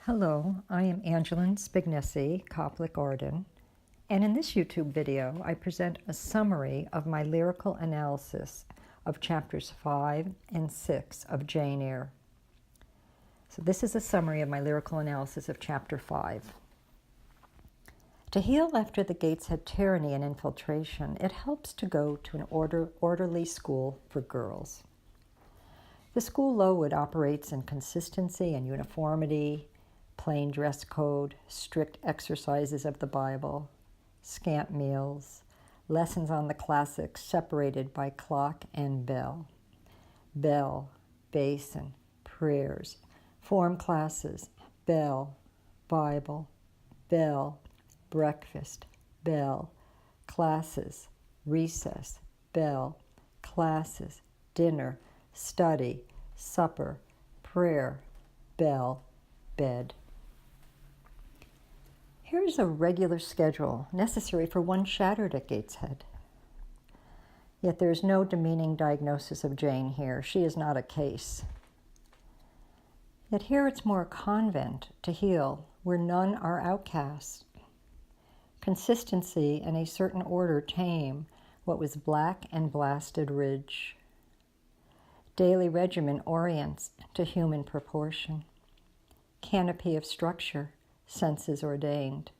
Hello, I am Angelyn Spignesi, Koplik-Arden, and in this YouTube video I present a summary of my lyrical analysis of chapters 5 and 6 of Jane Eyre. So this is a summary of my lyrical analysis of chapter 5. To heal after the Gateshead tyranny and infiltration, it helps to go to an orderly school for girls. The school Lowood operates in consistency and uniformity, plain dress code, strict exercises of the Bible, scant meals, lessons on the classics separated by clock and bell, basin, prayers, form classes, bell, Bible, bell, breakfast, bell, classes, recess, bell, classes, dinner, study, supper, prayer, bell, bed. Here's a regular schedule necessary for one shattered at Gateshead. Yet there is no demeaning diagnosis of Jane here. She is not a case. Yet here it's more a convent to heal, where none are outcasts. Consistency and a certain order tame what was black and blasted ridge. Daily regimen orients to human proportion. Canopy of structure, senses ordained.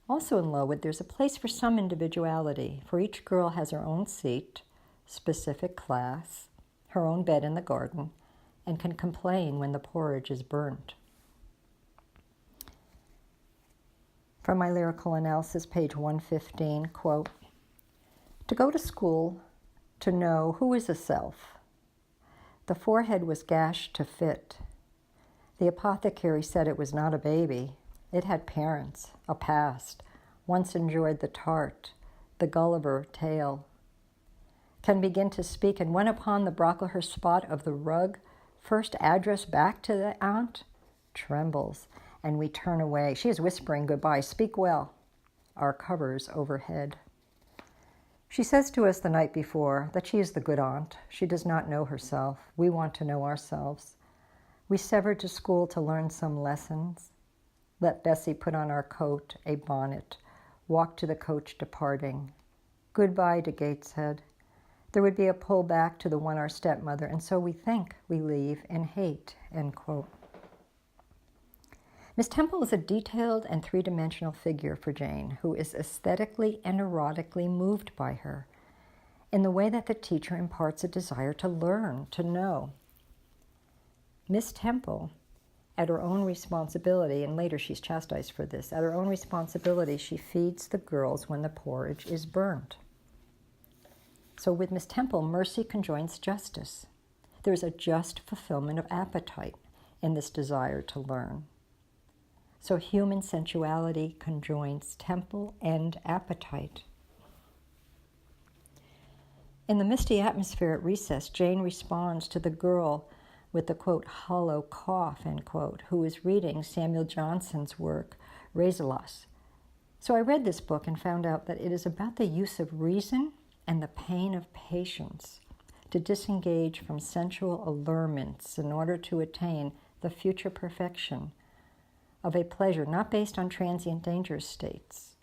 Also in Lowood, there's a place for some individuality, for each girl has her own seat, specific class, her own bed in the garden, and can complain when the porridge is burnt. From my lyrical analysis, page 115, quote, "To go to school, to know who is a self. The forehead was gashed to fit. The apothecary said it was not a baby. It had parents, a past, once enjoyed the tart, the Gulliver tale. Can begin to speak, and when upon the Brocklehurst spot of the rug, first address back to the aunt, trembles, and we turn away. She is whispering goodbye, speak well. Our covers overhead. She says to us the night before that she is the good aunt. She does not know herself. We want to know ourselves. We severed to school to learn some lessons. Let Bessie put on our coat, a bonnet, walk to the coach departing. Goodbye to Gateshead. There would be a pull back to the one our stepmother, and so we think we leave in hate," end quote. Miss Temple is a detailed and three-dimensional figure for Jane, who is aesthetically and erotically moved by her, in the way that the teacher imparts a desire to learn, to know. Miss Temple, at her own responsibility, and later she's chastised for this, at her own responsibility, she feeds the girls when the porridge is burnt. So with Miss Temple, mercy conjoins justice. There is a just fulfillment of appetite in this desire to learn. So human sensuality conjoins temple and appetite. In the misty atmosphere at recess, Jane responds to the girl with the, quote, hollow cough, end quote, who is reading Samuel Johnson's work, Rasselas. So I read this book and found out that it is about the use of reason and the pain of patience to disengage from sensual allurements in order to attain the future perfection of a pleasure not based on transient danger states,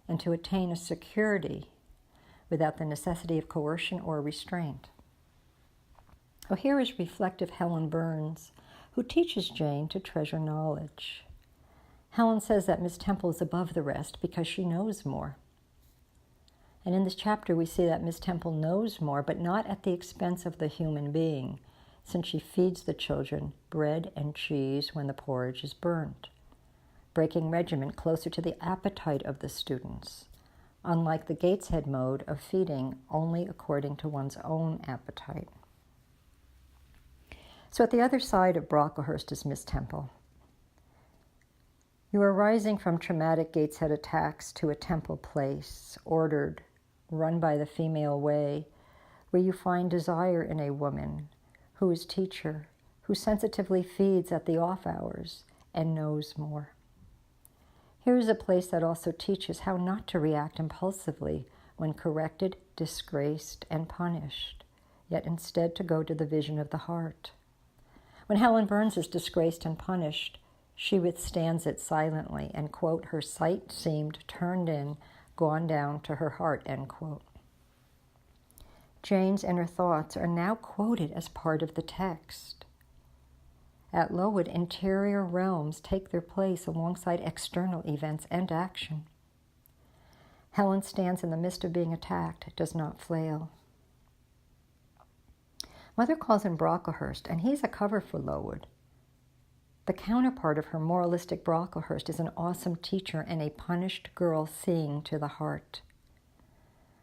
and to attain a security without the necessity of coercion or restraint. Oh, here is reflective Helen Burns, who teaches Jane to treasure knowledge. Helen says that Miss Temple is above the rest because she knows more. And in this chapter we see that Miss Temple knows more, but not at the expense of the human being, since she feeds the children bread and cheese when the porridge is burnt, breaking regimen closer to the appetite of the students, unlike the Gateshead mode of feeding only according to one's own appetite. So at the other side of Brocklehurst is Miss Temple. You are rising from traumatic Gateshead attacks to a temple place, ordered, run by the female way, where you find desire in a woman who is teacher, who sensitively feeds at the off hours and knows more. Here is a place that also teaches how not to react impulsively when corrected, disgraced, and punished, yet instead to go to the vision of the heart. When Helen Burns is disgraced and punished, She withstands it silently, and, quote, her sight seemed turned in, gone down to her heart, end quote. Jane's inner thoughts are now quoted as part of the text. At Lowood, interior realms take their place alongside external events and action. Helen stands in the midst of being attacked, does not flail. Mother calls him Brocklehurst, and he's a cover for Lowood. The counterpart of her moralistic Brocklehurst is an awesome teacher and a punished girl seeing to the heart.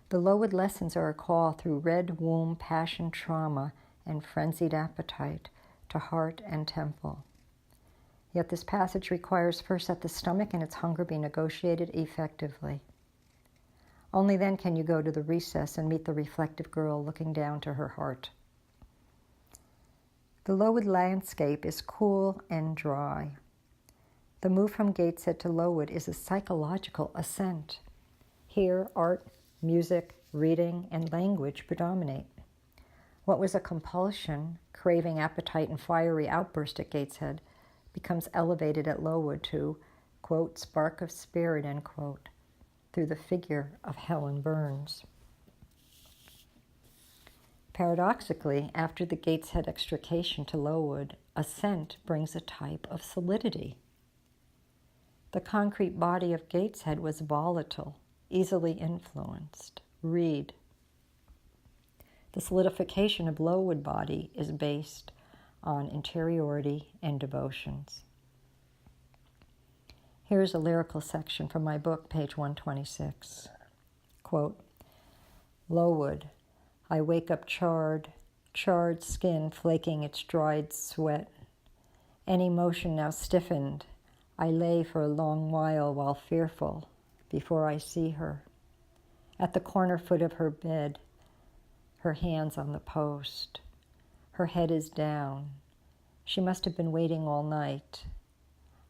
The Lowood lessons are a call through red womb passion trauma and frenzied appetite to heart and temple. Yet this passage requires first that the stomach and its hunger be negotiated effectively. Only then can you go to the recess and meet the reflective girl looking down to her heart. The Lowood landscape is cool and dry. The move from Gateshead to Lowood is a psychological ascent. Here, art, music, reading, and language predominate. What was a compulsion, craving, appetite, and fiery outburst at Gateshead becomes elevated at Lowood to, quote, spark of spirit, end quote, through the figure of Helen Burns. Paradoxically, after the Gateshead extrication to Lowood, ascent brings a type of solidity. The concrete body of Gateshead was volatile, easily influenced. Read. The solidification of Lowood body is based on interiority and devotions. Here's a lyrical section from my book, page 126. Quote, Lowood, I wake up charred skin flaking its dried sweat. Any motion now stiffened, I lay for a long while fearful, before I see her. At the corner foot of her bed, her hands on the post. Her head is down. She must have been waiting all night.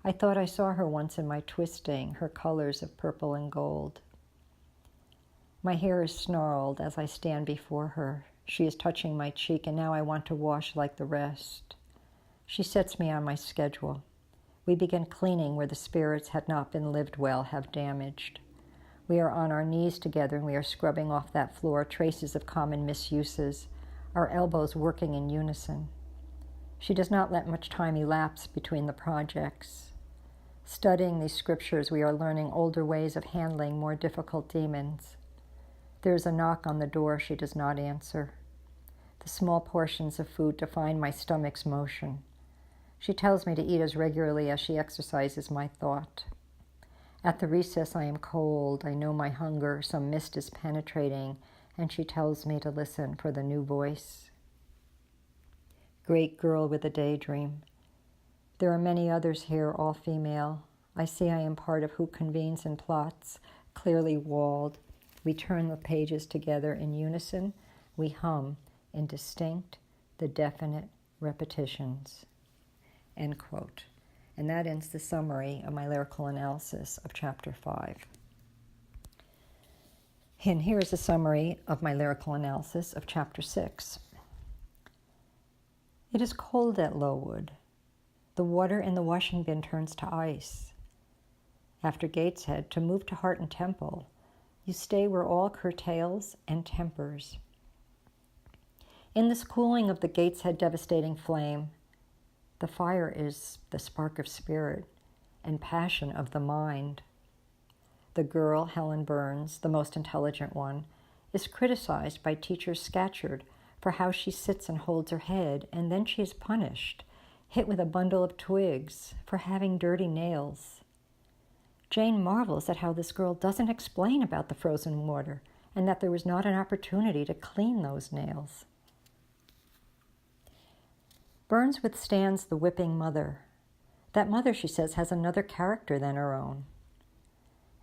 I thought I saw her once in my twisting, her colors of purple and gold. My hair is snarled as I stand before her. She is touching my cheek, and now I want to wash like the rest. She sets me on my schedule. We begin cleaning where the spirits had not been lived well, have damaged. We are on our knees together, and we are scrubbing off that floor traces of common misuses, our elbows working in unison. She does not let much time elapse between the projects. Studying these scriptures, we are learning older ways of handling more difficult demons. There is a knock on the door she does not answer. The small portions of food define my stomach's motion. She tells me to eat as regularly as she exercises my thought. At the recess I am cold, I know my hunger, some mist is penetrating, and she tells me to listen for the new voice. Great girl with a daydream. There are many others here, all female. I see I am part of who convenes and plots, clearly walled. We turn the pages together in unison. We hum in distinct, the definite repetitions. End quote. And that ends the summary of my lyrical analysis of Chapter 5. And here is a summary of my lyrical analysis of Chapter 6. It is cold at Lowood. The water in the washing bin turns to ice. After Gateshead, to move to Heart and Temple, you stay where all curtails and tempers. In this cooling of the Gateshead devastating flame, the fire is the spark of spirit and passion of the mind. The girl, Helen Burns, the most intelligent one, is criticized by teacher Scatcherd for how she sits and holds her head, and then she is punished, hit with a bundle of twigs for having dirty nails. Jane marvels at how this girl doesn't explain about the frozen water and that there was not an opportunity to clean those nails. Burns withstands the whipping mother. That mother, she says, has another character than her own.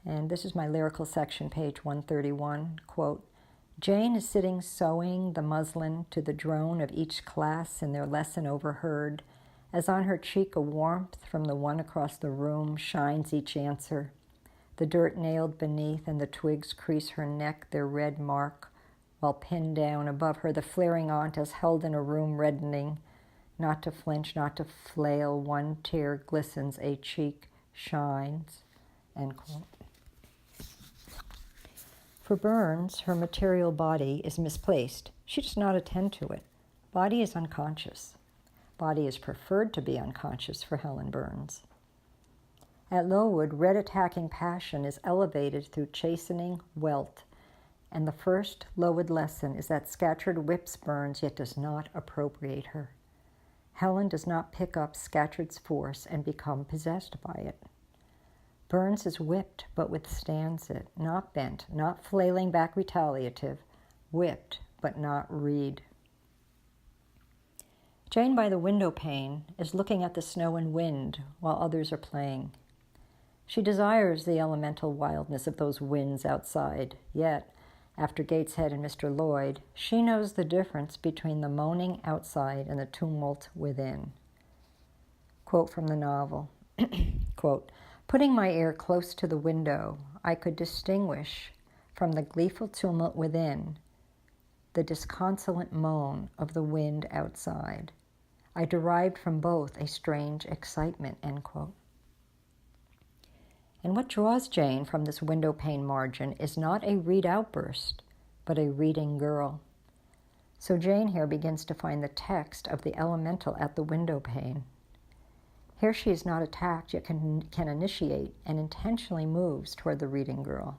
And this is my lyrical section, page 131, quote, Jane is sitting sewing the muslin to the drone of each class in their lesson overheard, as on her cheek a warmth from the one across the room shines each answer. The dirt nailed beneath and the twigs crease her neck their red mark, while pinned down above her the flaring aunt is held in a room reddening, not to flinch, not to flail, one tear glistens, a cheek shines, end quote. For Burns, her material body is misplaced. She does not attend to it. Body is unconscious. Body is preferred to be unconscious for Helen Burns. At Lowood, red attacking passion is elevated through chastening wealth, and the first Lowood lesson is that Scatcherd whips Burns yet does not appropriate her. Helen does not pick up Scatcherd's force and become possessed by it. Burns is whipped but withstands it, not bent, not flailing back retaliative, whipped but not reed. Jane by the window pane is looking at the snow and wind while others are playing. She desires the elemental wildness of those winds outside, yet, after Gateshead and Mr. Lloyd, she knows the difference between the moaning outside and the tumult within. Quote from the novel, quote, "Putting my ear close to the window, I could distinguish from the gleeful tumult within the disconsolate moan of the wind outside. I derived from both a strange excitement," end quote. And what draws Jane from this window pane margin is not a read outburst, but a reading girl. So Jane here begins to find the text of the elemental at the window pane. Here she is not attacked, yet can initiate and intentionally moves toward the reading girl.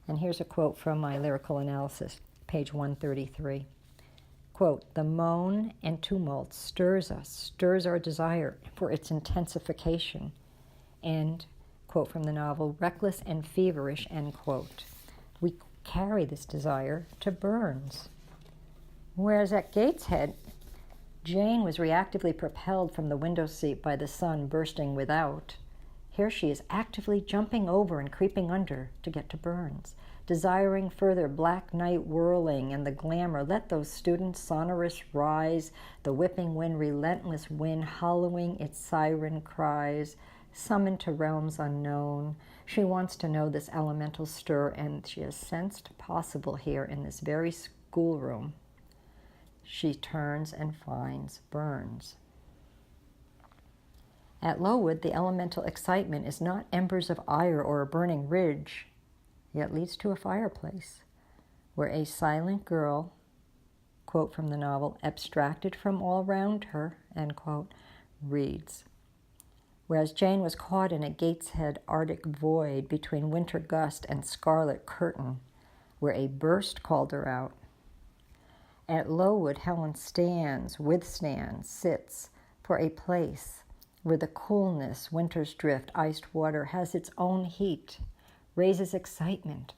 And here's a quote from my Lyrical-Analysis, page 133. Quote, "The moan and tumult stirs us, stirs our desire for its intensification," and, quote from the novel, "reckless and feverish," end quote. We carry this desire to Burns. Whereas at Gateshead, Jane was reactively propelled from the window seat by the sun bursting without. Here she is actively jumping over and creeping under to get to Burns, desiring further black night whirling and the glamour. Let those students sonorous rise, the whipping wind, relentless wind, hollowing its siren cries, summoned to realms unknown. She wants to know this elemental stir, and she has sensed possible here in this very schoolroom. She turns and finds Burns. At Lowood, the elemental excitement is not embers of ire or a burning ridge, yet leads to a fireplace, where a silent girl, quote from the novel, "abstracted from all round her," end quote, reads. Whereas Jane was caught in a Gateshead Arctic void between winter gust and scarlet curtain, where a burst called her out. At Lowood, Helen stands, withstands, sits for a place where the coolness, winter's drift, iced water has its own heat, raises excitement.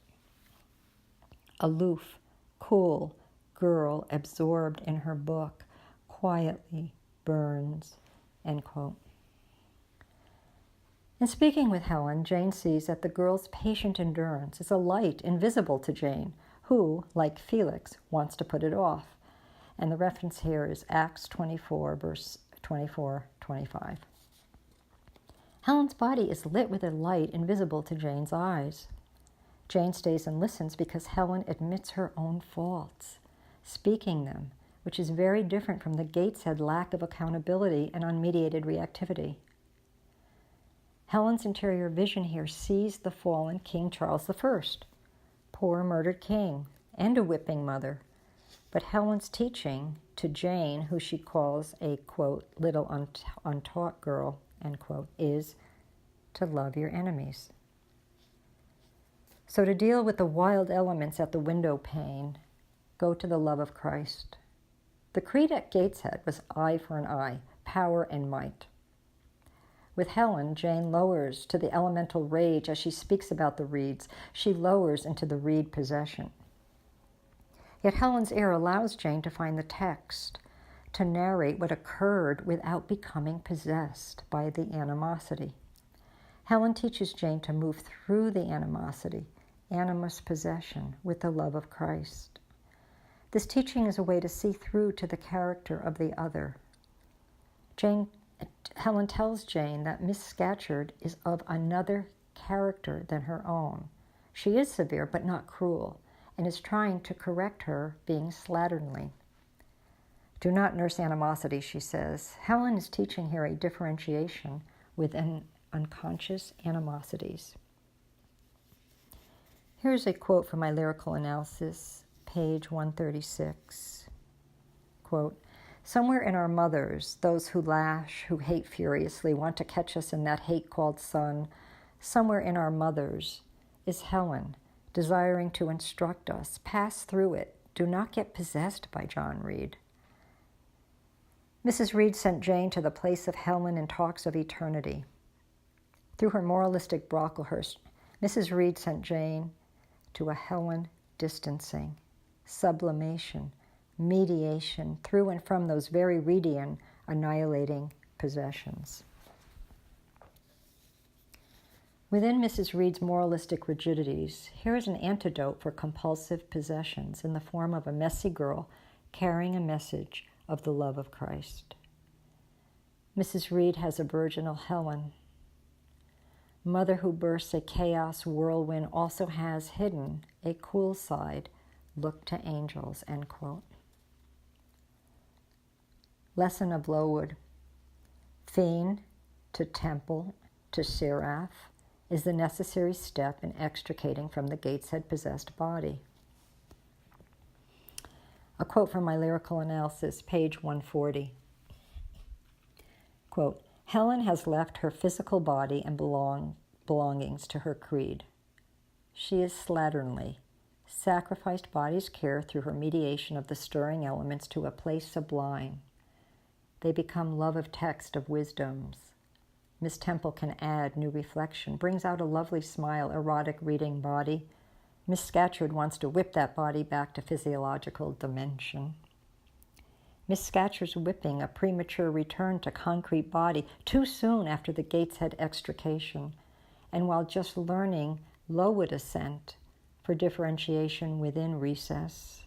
Aloof, cool girl absorbed in her book, quietly burns, end quote. In speaking with Helen, Jane sees that the girl's patient endurance is a light invisible to Jane, who, like Felix, wants to put it off. And the reference here is Acts 24, verse 24-25. Helen's body is lit with a light invisible to Jane's eyes. Jane stays and listens because Helen admits her own faults, speaking them, which is very different from the Gateshead lack of accountability and unmediated reactivity. Helen's interior vision here sees the fallen King Charles I, poor murdered king, and a whipping mother. But Helen's teaching to Jane, who she calls a, quote, little untaught girl, end quote, is to love your enemies. So to deal with the wild elements at the window pane, go to the love of Christ. The creed at Gateshead was eye for an eye, power and might. With Helen, Jane lowers to the elemental rage as she speaks about the reeds. She lowers into the reed possession. Yet Helen's ear allows Jane to find the text, to narrate what occurred without becoming possessed by the animosity. Helen teaches Jane to move through the animosity, animus possession, with the love of Christ. This teaching is a way to see through to the character of the other. Helen tells Jane that Miss Scatcherd is of another character than her own. She is severe but not cruel, and is trying to correct her being slatternly. Do not nurse animosity, she says. Helen is teaching here a differentiation within unconscious animosities. Here's a quote from my Lyrical-Analysis, page 136. Quote, "Somewhere in our mothers, those who lash, who hate furiously, want to catch us in that hate called sun, somewhere in our mothers is Helen, desiring to instruct us. Pass through it. Do not get possessed by John Reed." Mrs. Reed sent Jane to the place of Helen in talks of eternity. Through her moralistic Brocklehurst, Mrs. Reed sent Jane to a Helen distancing, sublimation, mediation through and from those very Reedian annihilating possessions. Within Mrs. Reed's moralistic rigidities, here is an antidote for compulsive possessions in the form of a messy girl carrying a message of the love of Christ. Mrs. Reed has a virginal Helen. Mother who bursts a chaos whirlwind also has hidden a cool side. Look to angels, end quote. Lesson of Lowood. Fiend to temple to seraph is the necessary step in extricating from the Gateshead-possessed body. A quote from my Lyrical-Analysis, page 140. Quote, "Helen has left her physical body and belongings to her creed. She is slatternly, sacrificed body's care through her mediation of the stirring elements to a place sublime. They become love of text, of wisdoms. Miss Temple can add new reflection, brings out a lovely smile, erotic reading body. Miss Scatcherd wants to whip that body back to physiological dimension. Miss Scatcherd's whipping a premature return to concrete body too soon after the Gateshead extrication, and while just learning Lowood ascent for differentiation within recess.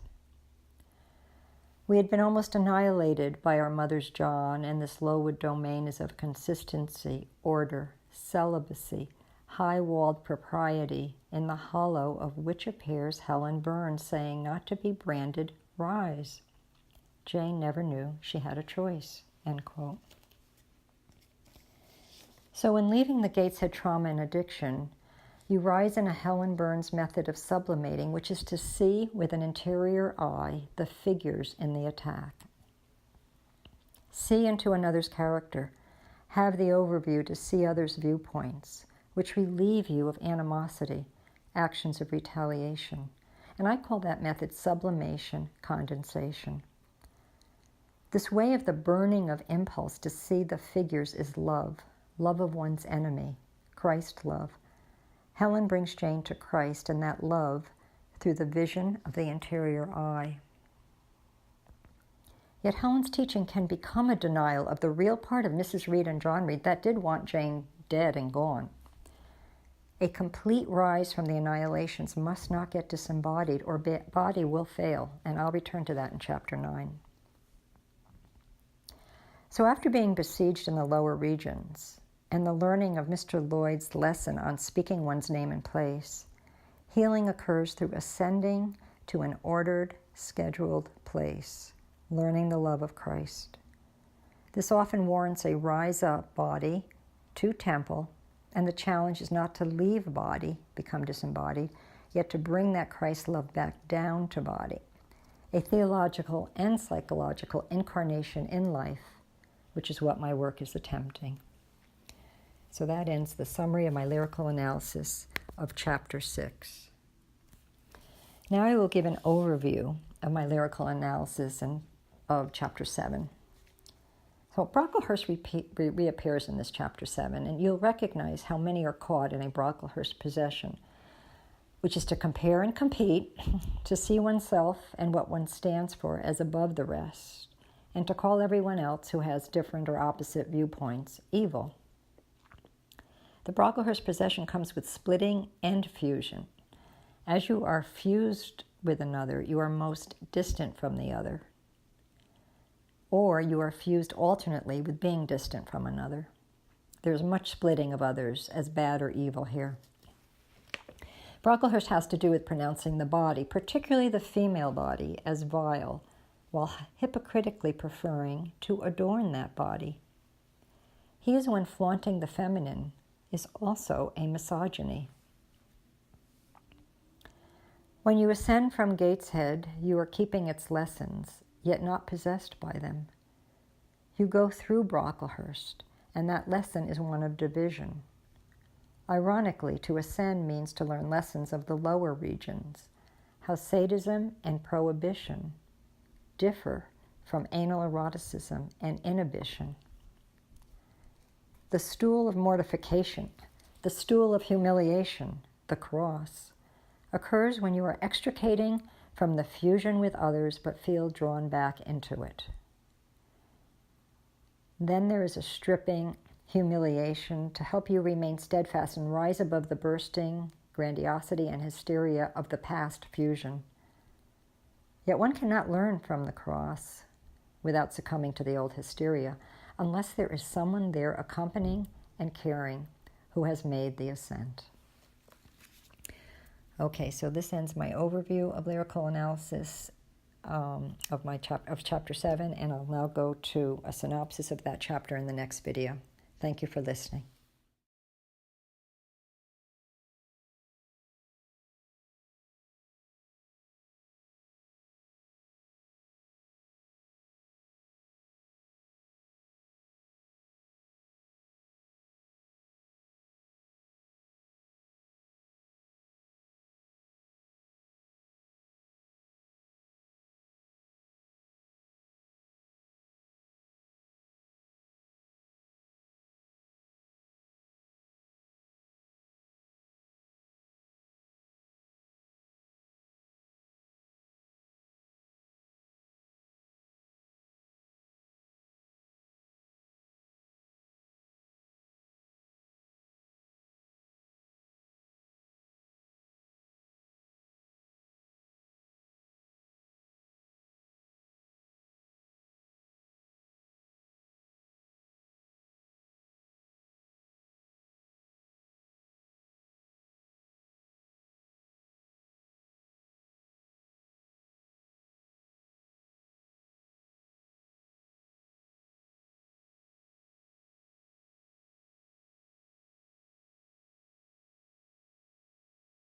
We had been almost annihilated by our mother's John, and this Lowood domain is of consistency, order, celibacy, high-walled propriety, in the hollow of which appears Helen Burns saying not to be branded rise. Jane never knew she had a choice, end quote. So in leaving the Gateshead trauma and addiction, you rise in a Helen Burns method of sublimating, which is to see with an interior eye the figures in the attack. See into another's character. Have the overview to see others' viewpoints, which relieve you of animosity, actions of retaliation. And I call that method sublimation condensation. This way of the burning of impulse to see the figures is love, love of one's enemy, Christ love. Helen brings Jane to Christ and that love through the vision of the interior eye. Yet Helen's teaching can become a denial of the real part of Mrs. Reed and John Reed that did want Jane dead and gone. A complete rise from the annihilations must not get disembodied or body will fail, and I'll return to that in chapter 9. So after being besieged in the lower regions, and the learning of Mr. Lloyd's lesson on speaking one's name and place, healing occurs through ascending to an ordered, scheduled place, learning the love of Christ. This often warrants a rise-up body to temple, and the challenge is not to leave body, become disembodied, yet to bring that Christ love back down to body, a theological and psychological incarnation in life, which is what my work is attempting. So that ends the summary of my lyrical analysis of chapter 6. Now I will give an overview of my lyrical analysis of chapter 7. So Brocklehurst reappears in this chapter 7, and you'll recognize how many are caught in a Brocklehurst possession, which is to compare and compete, to see oneself and what one stands for as above the rest, and to call everyone else who has different or opposite viewpoints evil. The Brocklehurst possession comes with splitting and fusion. As you are fused with another, you are most distant from the other. Or you are fused alternately with being distant from another. There's much splitting of others as bad or evil here. Brocklehurst has to do with pronouncing the body, particularly the female body, as vile, while hypocritically preferring to adorn that body. His, when flaunting the feminine, is also a misogyny. When you ascend from Gateshead, you are keeping its lessons, yet not possessed by them. You go through Brocklehurst, and that lesson is one of division. Ironically, to ascend means to learn lessons of the lower regions, how sadism and prohibition differ from anal eroticism and inhibition. The stool of mortification, the stool of humiliation, the cross, occurs when you are extricating from the fusion with others but feel drawn back into it. Then there is a stripping, humiliation to help you remain steadfast and rise above the bursting grandiosity and hysteria of the past fusion. Yet one cannot learn from the cross without succumbing to the old hysteria unless there is someone there accompanying and caring who has made the ascent. Okay, so this ends my overview of lyrical analysis of chapter 7, and I'll now go to a synopsis of that chapter in the next video. Thank you for listening.